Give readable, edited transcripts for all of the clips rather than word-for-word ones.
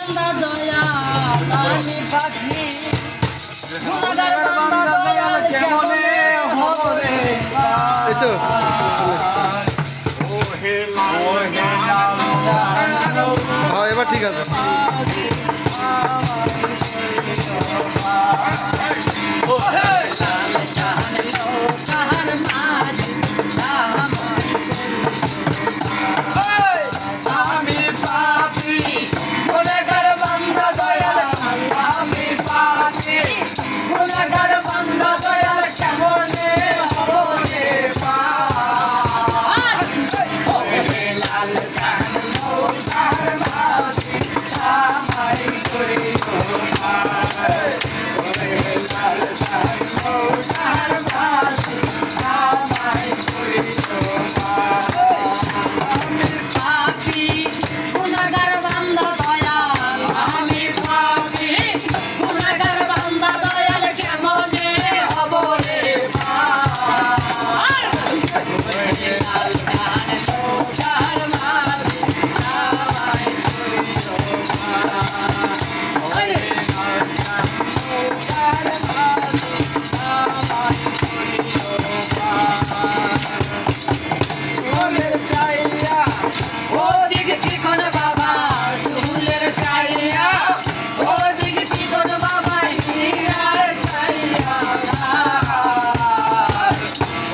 আমি পাখি কেমনে হবে হ্যাঁ এবার ঠিক আছে। আমি পাপি গুনাহগার বান্দা দয়াল আমি পাপি গুনাহগার বান্দা দয়াল কেমনে হবে পার ওরে লাল কানো তার মাঝি আমায় করিও পার ওরে লাল কানো তার মাঝি আমায় করিও পার গুনাহগার বান্দা দয়াল আমি পাপি গুনাহগার বান্দা দয়াল কেমনে হবে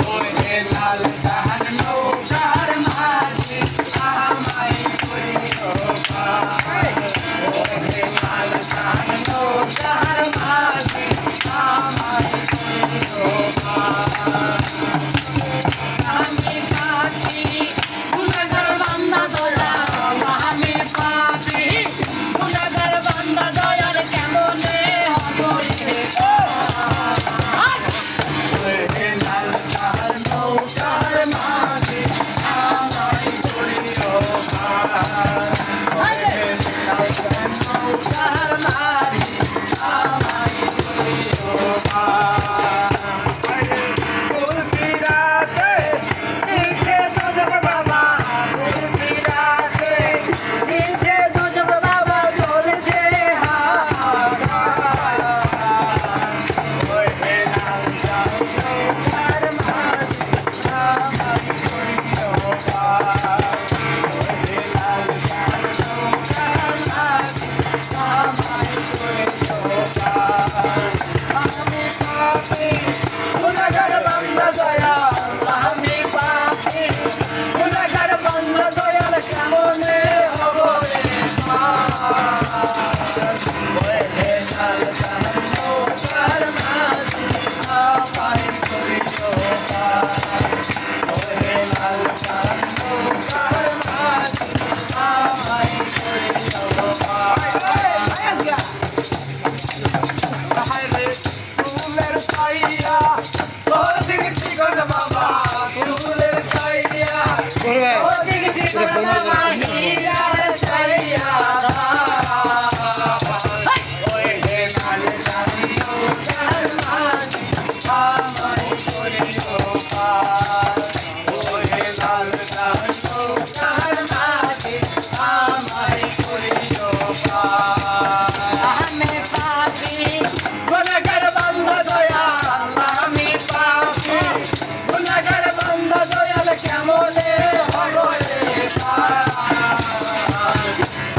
ওরে লাল কানো তার মাঝি আমায় করিও পার ওরে লাল কানো তার মাঝি আমায় করিও পার চুলের ছাইয়া ও দেখছি গো বাবা চুলের ছাইয়া ও দেখছি গো বাবা হীরার ছাইয়া ওই হে লাল কানো তার মাঝি আমায় করিও পার ওই হে লাল কানো তার মাঝি আমায় করিও পার আমি পাপি গুনাহগার বান্দা দয়াল আমি পাপি গুনাহগার বান্দা দয়াল কেমনে হবে পার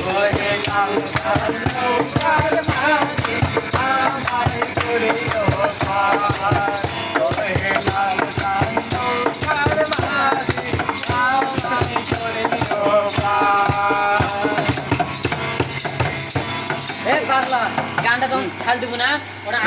ওহে লাল কানো তার মাঝি আমায় করিও পার ওহে লাল কানো তার মাঝি আমায় করিও পার। এ পাগলা গানটা তো খাল দিব না ওরা